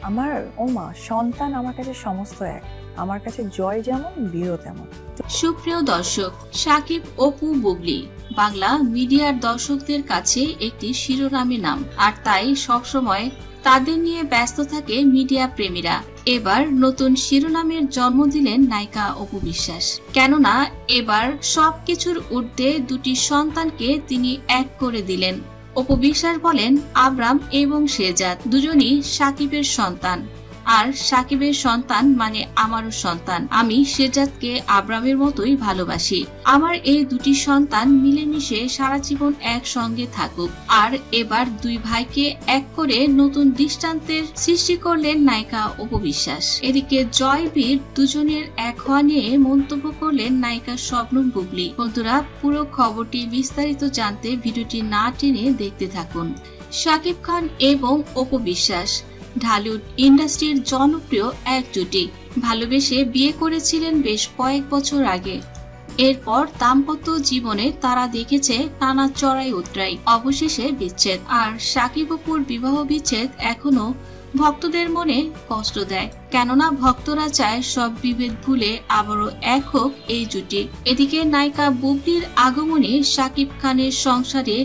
আমার সন্তান আমার কাছে সমস্ত এক। আমার কাছে জয় যেমন বীরও তেমন। সুপ্রিয় দর্শক, সাকিব, অপু, বুবলি বাংলা মিডিয়ার দর্শকদের কাছে একটি শিরোনামী নাম, আর তাই সবসময় তাদের নিয়ে ব্যস্ত থাকে মিডিয়া প্রেমীরা। এবার নতুন শিরোনামের জন্ম দিলেন নায়িকা অপু বিশ্বাস। কেননা এবার সবকিছুর ঊর্ধ্বে দুটি সন্তানকে তিনি এক করে দিলেন। অপু বিশ্বাস বলেন, আবরাম এবং শেহজাদ দুজনই সাকিবের সন্তান, আর সাকিবের সন্তান মানে আমারও সন্তান। আমি শেহজাদকে আবরামের মতোই ভালোবাসি। আমার এই দুটি সন্তান মিলেমিশে সারা জীবন একসঙ্গে থাকুক। আর এবার দুই ভাইকে এক করে নতুন দৃষ্টান্তের সৃষ্টি করলেন নায়িকা অপু বিশ্বাস। এদিকে জয় বীর দুজনের এক হওয়া নিয়ে মন্তব্য করলেন নায়িকা শবনম বুবলি। বন্ধুরা, পুরো খবরটি বিস্তারিত জানতে ভিডিওটি না টেনে দেখতে থাকুন। শাকিব খান এবং অপু বিশ্বাস ঢালিউড ইন্ডাস্ট্রির জনপ্রিয় এক জুটি। ভালোবেসে বিয়ে করেছিলেন বেশ কয়েক বছর আগে। এরপর দাম্পত্য জীবনে তারা দেখেছে নানা চড়াই উতরাই, অবশেষে বিচ্ছেদ। আর শাকিব অপুর বিবাহ বিচ্ছেদ এখনো ভক্তদের মনে কষ্ট দেয়, কেননা ভক্তরা চায় সব বিভেদ ভুলে আবারও এক হোক এই জুটি। এদিকে নায়িকা বুবলির আগমনে শাকিব খানের সংসারে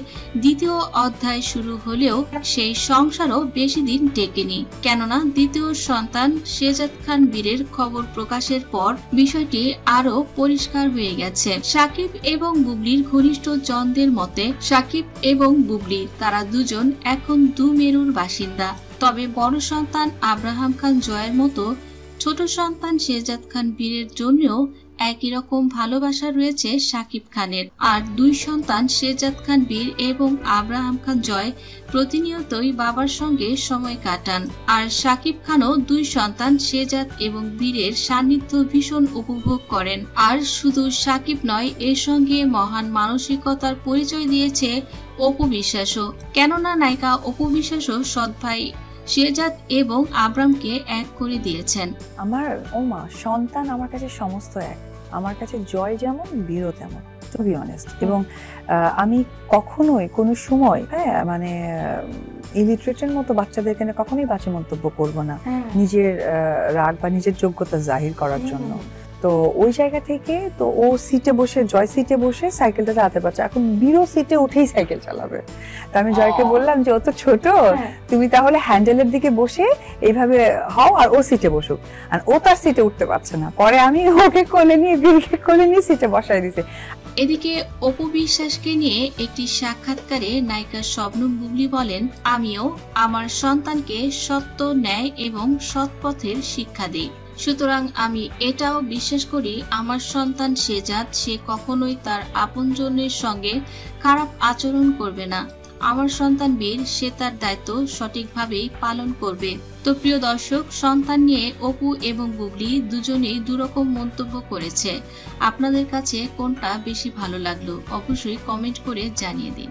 দ্বিতীয় অধ্যায় শুরু হলেও সেই সংসারও বেশি দিন টেকেনি, কেননা দ্বিতীয় সন্তান শেহজাদ খান বীরের খবর প্রকাশের পর বিষয়টি আরো পরিষ্কার হয়ে গেছে। শাকিব এবং বুবলির ঘনিষ্ঠ জনদের মতে শাকিব এবং বুবলি তারা দুজন এখন দু মেরুর বাসিন্দা। তবে বড় সন্তান আব্রাহাম খান জয়ের মতো ছোট সন্তান শেহজাদ খান বীরের জন্যও একই রকম ভালোবাসা রয়েছে শাকিব খানের। আর দুই সন্তান শেহজাদ খান বীর এবং আব্রাহাম খান জয় প্রতিনিয়তই বাবার সঙ্গে সময় কাটান। আর শাকিব খানও দুই সন্তান শেহজাদ এবং বীরের সান্নিধ্য ভীষণ উপভোগ করেন। আর শুধু শাকিব নয়, এর সঙ্গে মহান মানসিকতার পরিচয় দিয়েছে অপু বিশ্বাসও, কেননা নায়িকা অপু বিশ্বাসও সৎ ভাই শেহজাদ এবং আবরামকে এক করে দিয়েছেন। আমার সন্তান আমার কাছে সমস্ত এক। আমার কাছে জয় যেমন বীরও তেমন, টু বি অনেস্ট। এবং আমি কখনোই কোনো সময় মানে ইলিটারেটের মতো বাচ্চাদেরকে কখনোই বাজে মন্তব্য করব না, নিজের রাগ বা নিজের যোগ্যতা জাহির করার জন্য। তো ওই জায়গা থেকে তো ও সিটে বসে, জয় সিটে বসে সাইকেলটা চালাতে পারছে, এখন বীরও সিটে উঠেই সাইকেল চালাবে। তো আমি জয়কে বললাম যে ও তো ছোট, তুমি তাহলে হ্যান্ডেলের দিকে বসে এইভাবে হও আর ও সিটে বসুক। আর ও তার সিটে উঠতে পারছে না, পরে আমি ওকে কোলে নিয়ে বীরকে কোলে নিয়ে সিটে বসাই দিছি। এদিকে অপু বিশ্বাসকে নিয়ে একটি সাক্ষাৎকারে নায়িকা শবনম বুবলি বলেন, আমিও আমার সন্তানকে সত্য, ন্যায় এবং সৎ পথের শিক্ষা দিই। সুতরাং আমি এটাও বিশ্বাস করি আমার সন্তান শেহজাদ, সে কখনোই তার আপনজনের সঙ্গে খারাপ আচরণ করবে না। আমার সন্তান বীর, সে তার দায়িত্ব সঠিকভাবেই পালন করবে। তো প্রিয় দর্শক, সন্তান নিয়ে অপু এবং বুবলি দুজনেই দুরকম মন্তব্য করেছে। আপনাদের কাছে কোনটা বেশি ভালো লাগলো অবশ্যই কমেন্ট করে জানিয়ে দিন।